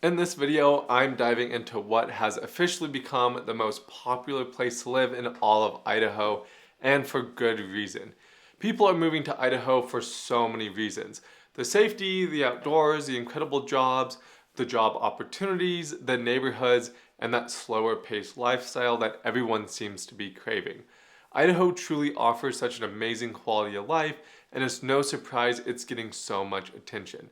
In this video, I'm diving into what has officially become the most popular place to live in all of Idaho, and for good reason. People are moving to Idaho for so many reasons. The safety, the outdoors, the incredible jobs, the job opportunities, the neighborhoods, and that slower paced lifestyle that everyone seems to be craving. Idaho truly offers such an amazing quality of life, and it's no surprise it's getting so much attention.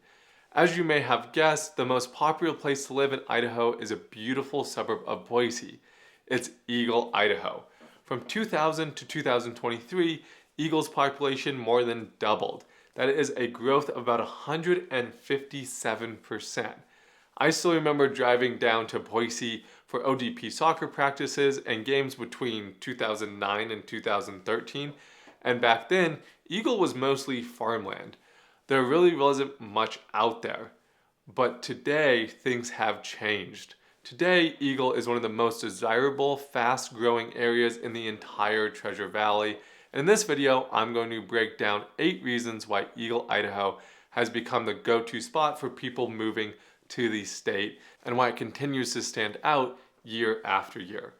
As you may have guessed, the most popular place to live in Idaho is a beautiful suburb of Boise. It's Eagle, Idaho. From 2000 to 2023, Eagle's population more than doubled. That is a growth of about 157%. I still remember driving down to Boise for ODP soccer practices and games between 2009 and 2013, and back then, Eagle was mostly farmland. There really wasn't much out there. But today, things have changed. Today, Eagle is one of the most desirable, fast-growing areas in the entire Treasure Valley. And in this video, I'm going to break down 8 reasons why Eagle, Idaho has become the go-to spot for people moving to the state and why it continues to stand out year after year.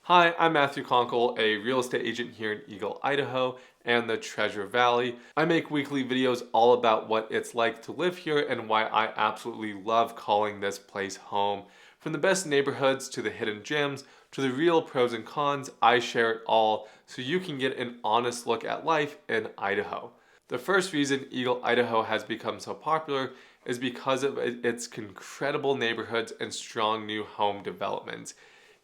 Hi, I'm Matthew Konkel, a real estate agent here in Eagle, Idaho, and the Treasure Valley. I make weekly videos all about what it's like to live here and why I absolutely love calling this place home. From the best neighborhoods to the hidden gems to the real pros and cons, I share it all so you can get an honest look at life in Idaho. The first reason Eagle, Idaho has become so popular is because of its incredible neighborhoods and strong new home developments.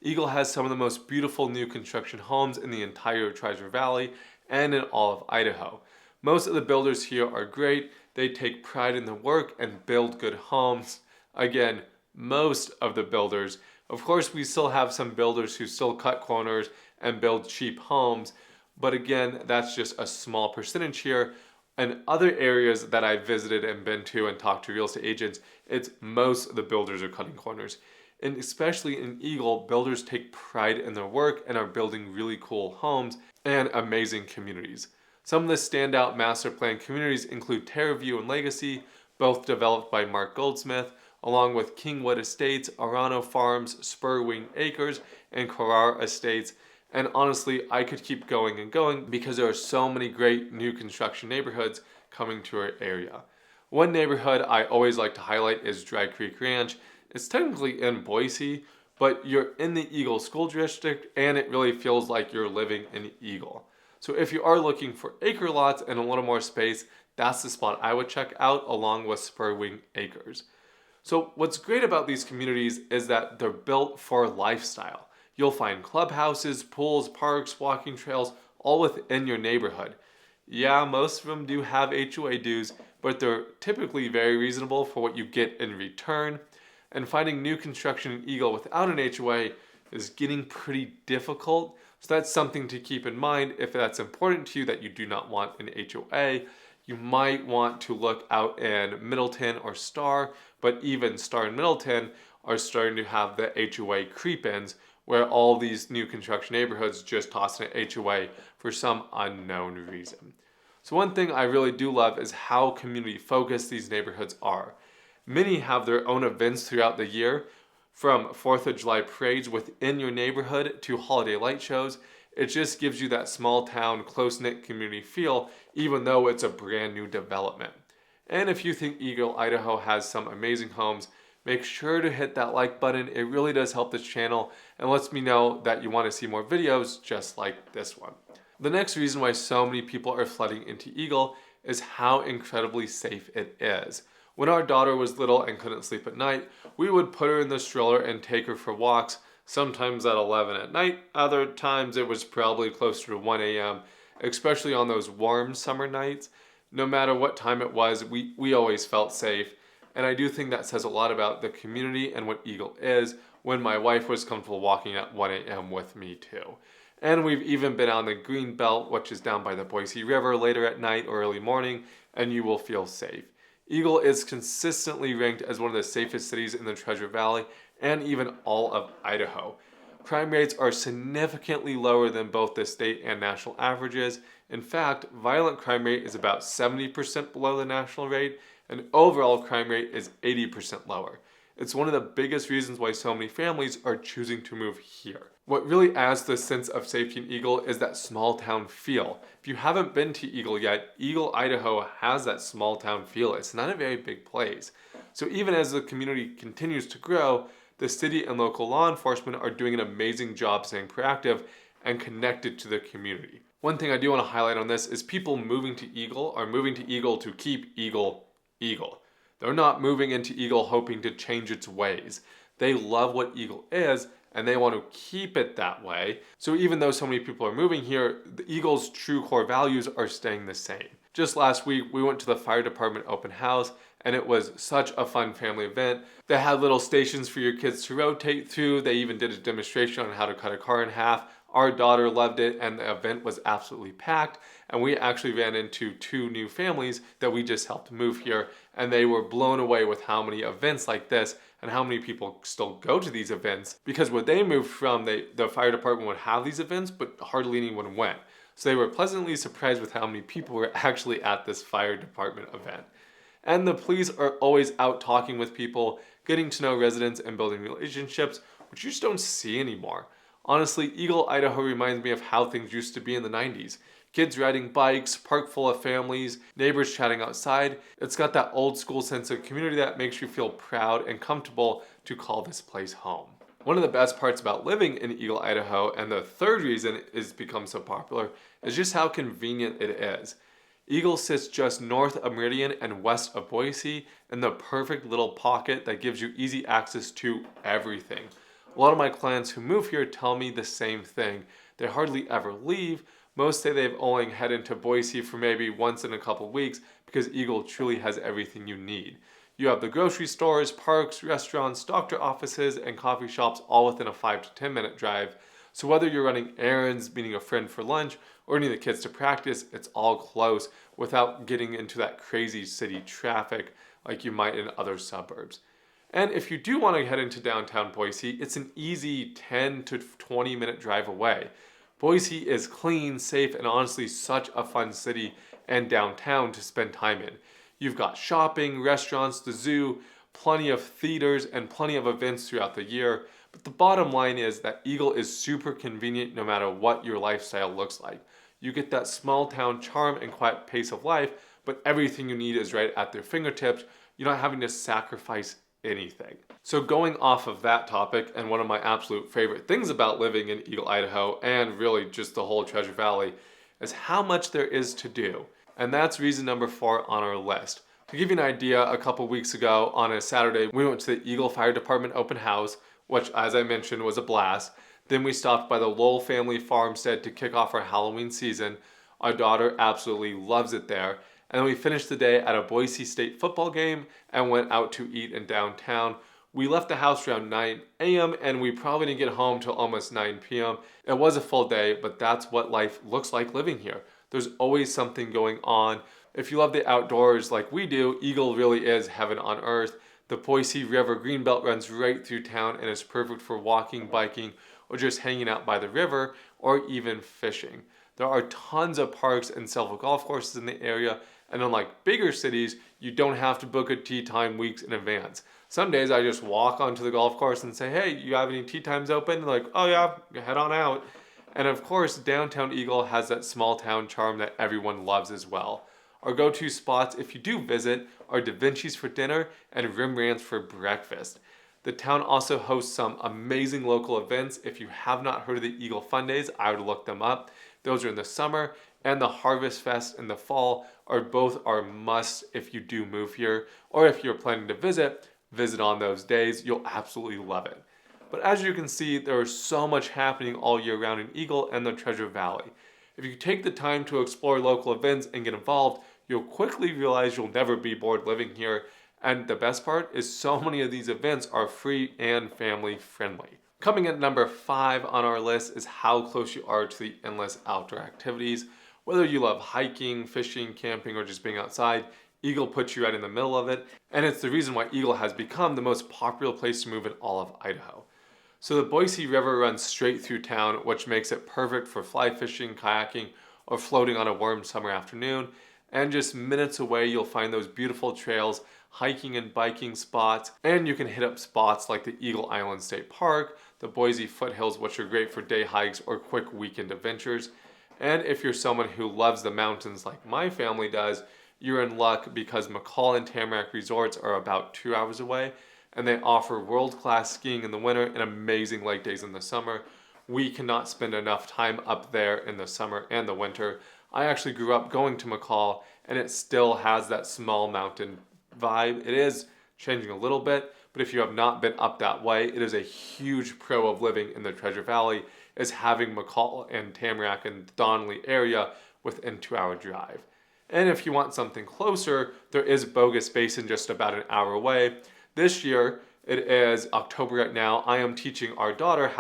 Eagle has some of the most beautiful new construction homes in the entire Treasure Valley and in all of Idaho. Most of the builders here are great. They take pride in their work and build good homes. Again, most of the builders. Of course, we still have some builders who still cut corners and build cheap homes, but again, that's just a small percentage here. In other areas that I've visited and been to and talked to real estate agents, it's most of the builders are cutting corners. And especially in Eagle, builders take pride in their work and are building really cool homes and amazing communities. Some of the standout master plan communities include Terraview and Legacy, both developed by Mark Goldsmith, along with Kingwood Estates, Arano Farms, Spurwing Acres, and Carrara Estates. And honestly, I could keep going and going because there are so many great new construction neighborhoods coming to our area. One neighborhood I always like to highlight is Dry Creek Ranch. It's technically in Boise, but you're in the Eagle School District and it really feels like you're living in Eagle. So if you are looking for acre lots and a little more space, that's the spot I would check out along with Spurwing Acres. So what's great about these communities is that they're built for lifestyle. You'll find clubhouses, pools, parks, walking trails, all within your neighborhood. Yeah, most of them do have HOA dues, but they're typically very reasonable for what you get in return. And finding new construction in Eagle without an HOA is getting pretty difficult. So that's something to keep in mind if that's important to you that you do not want an HOA. You might want to look out in Middleton or Star, but even Star and Middleton are starting to have the HOA creep-ins where all these new construction neighborhoods just toss in an HOA for some unknown reason. So one thing I really do love is how community focused these neighborhoods are. Many have their own events throughout the year, from 4th of July parades within your neighborhood to holiday light shows. It just gives you that small town, close-knit community feel, even though it's a brand new development. And if you think Eagle, Idaho has some amazing homes, make sure to hit that like button. It really does help this channel and lets me know that you want to see more videos just like this one. The next reason why so many people are flooding into Eagle is how incredibly safe it is. When our daughter was little and couldn't sleep at night, we would put her in the stroller and take her for walks, sometimes at 11 at night, other times it was probably closer to 1 a.m., especially on those warm summer nights. No matter what time it was, we always felt safe. And I do think that says a lot about the community and what Eagle is when my wife was comfortable walking at 1 a.m. with me too. And we've even been on the Green Belt, which is down by the Boise River later at night or early morning, and you will feel safe. Eagle is consistently ranked as one of the safest cities in the Treasure Valley and even all of Idaho. Crime rates are significantly lower than both the state and national averages. In fact, violent crime rate is about 70% below the national rate, and overall crime rate is 80% lower. It's one of the biggest reasons why so many families are choosing to move here. What really adds to the sense of safety in Eagle is that small town feel. If you haven't been to Eagle yet, Eagle, Idaho has that small town feel. It's not a very big place. So even as the community continues to grow, the city and local law enforcement are doing an amazing job staying proactive and connected to the community. One thing I do want to highlight on this is people moving to Eagle are moving to Eagle to keep Eagle Eagle. They're not moving into Eagle hoping to change its ways. They love what Eagle is and they want to keep it that way. So even though so many people are moving here, the Eagle's true core values are staying the same. Just last week, we went to the fire department open house and it was such a fun family event. They had little stations for your kids to rotate through. They even did a demonstration on how to cut a car in half. Our daughter loved it and the event was absolutely packed, and we actually ran into 2 new families that we just helped move here, and they were blown away with how many events like this and how many people still go to these events, because where they moved from, the fire department would have these events but hardly anyone went. So they were pleasantly surprised with how many people were actually at this fire department event. And the police are always out talking with people, getting to know residents and building relationships, which you just don't see anymore. Honestly, Eagle, Idaho reminds me of how things used to be in the 90s. Kids riding bikes, park full of families, neighbors chatting outside. It's got that old school sense of community that makes you feel proud and comfortable to call this place home. One of the best parts about living in Eagle, Idaho, and the third reason it's become so popular, is just how convenient it is. Eagle sits just north of Meridian and west of Boise in the perfect little pocket that gives you easy access to everything. A lot of my clients who move here tell me the same thing. They hardly ever leave. Most say they've only headed to Boise for maybe once in a couple weeks because Eagle truly has everything you need. You have the grocery stores, parks, restaurants, doctor offices, and coffee shops all within a 5 to 10 minute drive. So whether you're running errands, meeting a friend for lunch, or needing the kids to practice, it's all close without getting into that crazy city traffic like you might in other suburbs. And if you do want to head into downtown Boise, it's an easy 10 to 20 minute drive away. Boise is clean, safe, and honestly such a fun city and downtown to spend time in. You've got shopping, restaurants, the zoo, plenty of theaters, and plenty of events throughout the year. But the bottom line is that Eagle is super convenient no matter what your lifestyle looks like. You get that small town charm and quiet pace of life, but everything you need is right at their fingertips. You're not having to sacrifice anything. So going off of that topic, and one of my absolute favorite things about living in Eagle, Idaho, and really just the whole Treasure Valley, is how much there is to do. And that's reason number 4 on our list. To give you an idea, a couple weeks ago on a Saturday, we went to the Eagle Fire Department open house, which, as I mentioned, was a blast. Then we stopped by the Lowell family farmstead to kick off our Halloween season. Our daughter absolutely loves it there. And then we finished the day at a Boise State football game and went out to eat in downtown. We left the house around 9 a.m. and we probably didn't get home till almost 9 p.m. It was a full day, but that's what life looks like living here. There's always something going on. If you love the outdoors like we do, Eagle really is heaven on earth. The Boise River Greenbelt runs right through town and is perfect for walking, biking, or just hanging out by the river, or even fishing. There are tons of parks and several golf courses in the area, and unlike bigger cities, you don't have to book a tee time weeks in advance. Some days I just walk onto the golf course and say, hey, you have any tee times open? And they're like, oh yeah, head on out. And of course, downtown Eagle has that small town charm that everyone loves as well. Our go-to spots, if you do visit, are Da Vinci's for dinner and Rembrandt's for breakfast. The town also hosts some amazing local events. If you have not heard of the Eagle Fun Days, I would look them up. Those are in the summer, and the Harvest Fest in the fall are both our must if you do move here, or if you're planning to visit on those days. You'll absolutely love it. But as you can see, there is so much happening all year round in Eagle and the Treasure Valley. If you take the time to explore local events and get involved, you'll quickly realize you'll never be bored living here. And the best part is so many of these events are free and family friendly. Coming at number 5 on our list is how close you are to the endless outdoor activities. Whether you love hiking, fishing, camping, or just being outside, Eagle puts you right in the middle of it. And it's the reason why Eagle has become the most popular place to move in all of Idaho. So the Boise River runs straight through town, which makes it perfect for fly fishing, kayaking, or floating on a warm summer afternoon. And just minutes away, you'll find those beautiful trails hiking and biking spots, and you can hit up spots like the Eagle Island State Park, the Boise foothills, which are great for day hikes or quick weekend adventures. And if you're someone who loves the mountains like my family does, you're in luck because McCall and Tamarack resorts are about 2 hours away, and they offer world-class skiing in the winter and amazing lake days in the summer. We cannot spend enough time up there in the summer and the winter. I actually grew up going to McCall, and it still has that small mountain vibe. It is changing a little bit, but if you have not been up that way, it is a huge pro of living in the Treasure Valley, is having McCall and Tamarack and Donnelly area within 2-hour drive. And if you want something closer, there is Bogus Basin just about an hour away. This year, it is October right now. I am teaching our daughter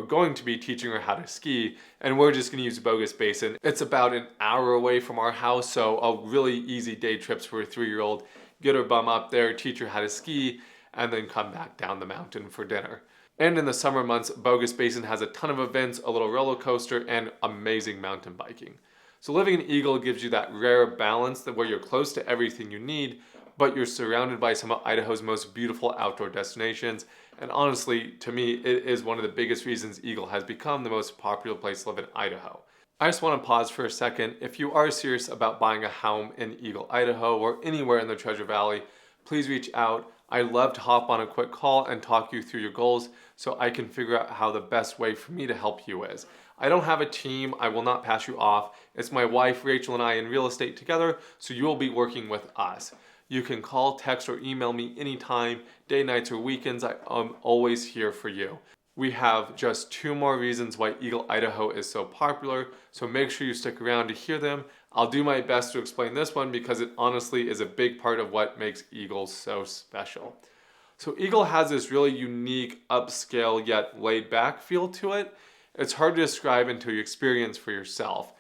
going to be teaching her how to ski, and we're just gonna use Bogus Basin. It's about an hour away from our house, so a really easy day trips for a 3-year-old. Get her bum up there, teach her how to ski, and then come back down the mountain for dinner. And in the summer months, Bogus Basin has a ton of events, a little roller coaster, and amazing mountain biking. So living in Eagle gives you that rare balance where you're close to everything you need, but you're surrounded by some of Idaho's most beautiful outdoor destinations. And honestly, to me, it is one of the biggest reasons Eagle has become the most popular place to live in Idaho. I just want to pause for a second. If you are serious about buying a home in Eagle, Idaho, or anywhere in the Treasure Valley, please reach out. I'd love to hop on a quick call and talk you through your goals so I can figure out how the best way for me to help you is. I don't have a team. I will not pass you off. It's my wife, Rachel, and I in real estate together, so you will be working with us. You can call, text, or email me anytime, day, nights, or weekends. I am always here for you. We have just 2 more reasons why Eagle, Idaho is so popular, so make sure you stick around to hear them. I'll do my best to explain this one because it honestly is a big part of what makes Eagle so special. So Eagle has this really unique, upscale, yet laid-back feel to it. It's hard to describe until you experience for yourself.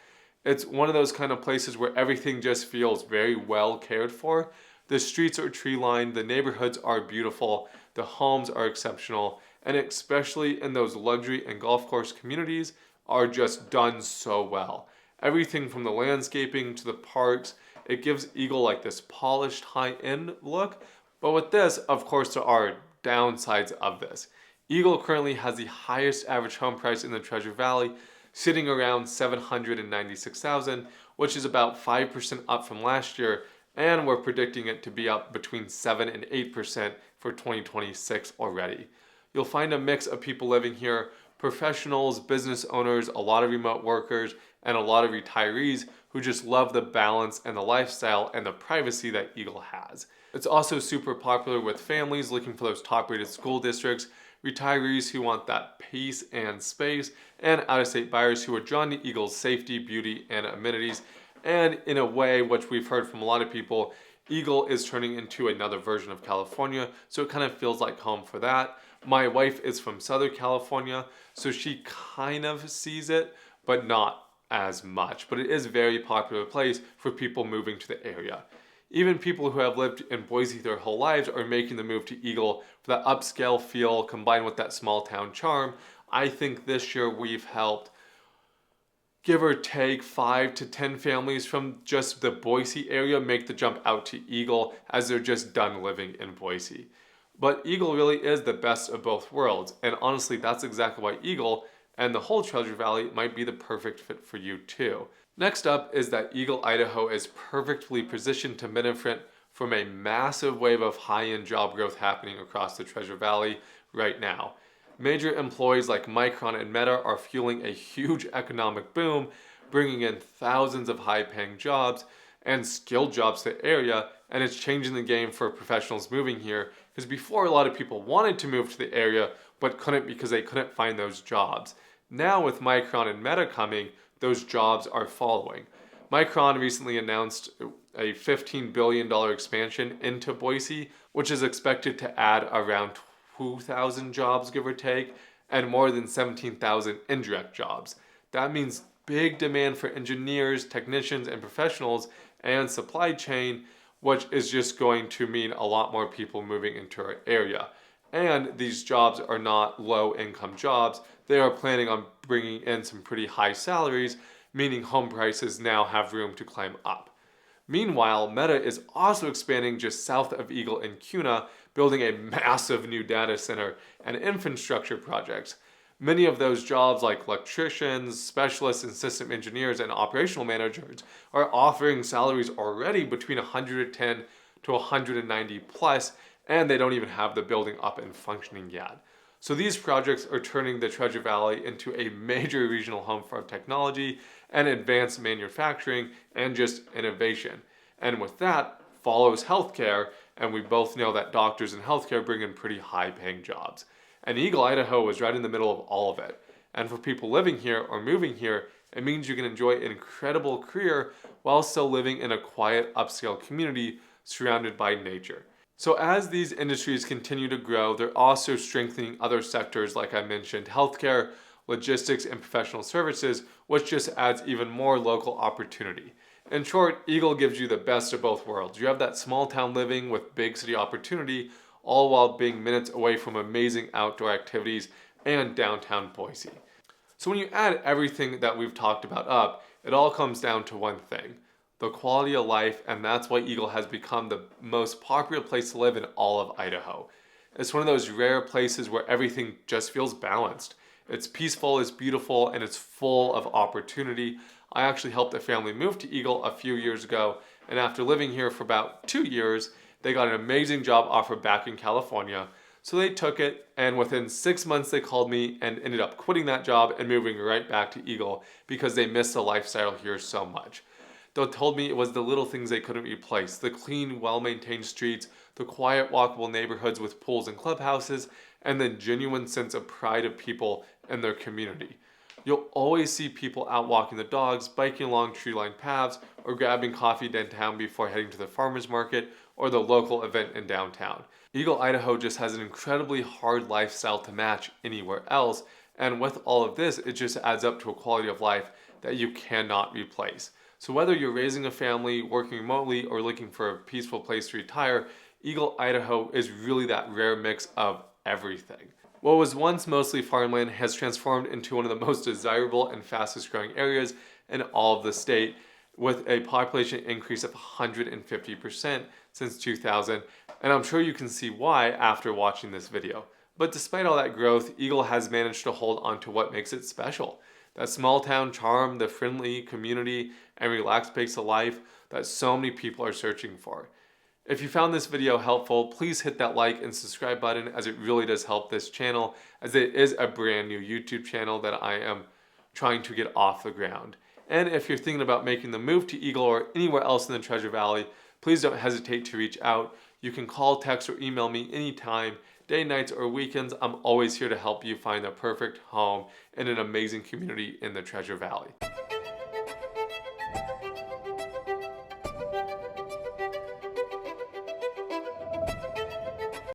It's one of those kind of places where everything just feels very well cared for. The streets are tree-lined, the neighborhoods are beautiful, the homes are exceptional, and especially in those luxury and golf course communities are just done so well. Everything from the landscaping to the parks, it gives Eagle like this polished high-end look. But with this, of course, there are downsides of this. Eagle currently has the highest average home price in the Treasure Valley, sitting around $796,000, which is about 5% up from last year, and we're predicting it to be up between 7 and 8% for 2026 already. You'll find a mix of people living here, professionals, business owners, a lot of remote workers, and a lot of retirees who just love the balance and the lifestyle and the privacy that Eagle has. It's also super popular with families looking for those top-rated school districts, retirees who want that peace and space, and out-of-state buyers who are drawn to Eagle's safety, beauty, and amenities. And in a way, which we've heard from a lot of people, Eagle is turning into another version of California, so it kind of feels like home for that. My wife is from Southern California, so she kind of sees it, but not as much. But it is a very popular place for people moving to the area. Even people who have lived in Boise their whole lives are making the move to Eagle for that upscale feel combined with that small town charm. I think this year we've helped give or take 5 to 10 families from just the Boise area make the jump out to Eagle as they're just done living in Boise. But Eagle really is the best of both worlds, and honestly that's exactly why Eagle and the whole Treasure Valley might be the perfect fit for you too. Next up is that Eagle, Idaho is perfectly positioned to benefit from a massive wave of high-end job growth happening across the Treasure Valley right now. Major employees like Micron and Meta are fueling a huge economic boom, bringing in thousands of high-paying jobs and skilled jobs to the area, and it's changing the game for professionals moving here, because before a lot of people wanted to move to the area but couldn't because they couldn't find those jobs. Now with Micron and Meta coming, those jobs are following. Micron recently announced a $15 billion expansion into Boise, which is expected to add around 2,000 jobs, give or take, and more than 17,000 indirect jobs. That means big demand for engineers, technicians, and professionals, and supply chain, which is just going to mean a lot more people moving into our area. And these jobs are not low-income jobs. They are planning on bringing in some pretty high salaries, meaning home prices now have room to climb up. Meanwhile, Meta is also expanding just south of Eagle in Kuna, building a massive new data center and infrastructure projects. Many of those jobs, like electricians, specialists, and system engineers and operational managers, are offering salaries already between 110 to 190 plus, and they don't even have the building up and functioning yet. So these projects are turning the Treasure Valley into a major regional home for technology and advanced manufacturing and just innovation. And with that follows healthcare, and we both know that doctors and healthcare bring in pretty high-paying jobs. And Eagle, Idaho is right in the middle of all of it. And for people living here or moving here, it means you can enjoy an incredible career while still living in a quiet, upscale community surrounded by nature. So as these industries continue to grow, they're also strengthening other sectors, like I mentioned, healthcare, logistics, and professional services, which just adds even more local opportunity. In short, Eagle gives you the best of both worlds. You have that small town living with big city opportunity, all while being minutes away from amazing outdoor activities and downtown Boise. So when you add everything that we've talked about up, it all comes down to one thing: the quality of life, and that's why Eagle has become the most popular place to live in all of Idaho. It's one of those rare places where everything just feels balanced. It's peaceful, it's beautiful, and it's full of opportunity. I actually helped a family move to Eagle a few years ago, and after living here for about 2 years, they got an amazing job offer back in California. So they took it, and within 6 months they called me and ended up quitting that job and moving right back to Eagle because they missed the lifestyle here so much. They told me it was the little things they couldn't replace: the clean, well-maintained streets, the quiet, walkable neighborhoods with pools and clubhouses, and the genuine sense of pride of people in their community. You'll always see people out walking the dogs, biking along tree-lined paths, or grabbing coffee downtown before heading to the farmer's market or the local event in downtown. Eagle, Idaho just has an incredibly hard lifestyle to match anywhere else, and with all of this, it just adds up to a quality of life that you cannot replace. So whether you're raising a family, working remotely, or looking for a peaceful place to retire, Eagle, Idaho is really that rare mix of everything. What was once mostly farmland has transformed into one of the most desirable and fastest growing areas in all of the state, with a population increase of 150% since 2000, and I'm sure you can see why after watching this video. But despite all that growth, Eagle has managed to hold on to what makes it special: that small town charm, the friendly community, and relaxed pace of life that so many people are searching for. If you found this video helpful, please hit that like and subscribe button, as it really does help this channel, as it is a brand new YouTube channel that I am trying to get off the ground. And if you're thinking about making the move to Eagle or anywhere else in the Treasure Valley, please don't hesitate to reach out. You can call, text, or email me anytime, day, nights, or weekends. I'm always here to help you find the perfect home in an amazing community in the Treasure Valley.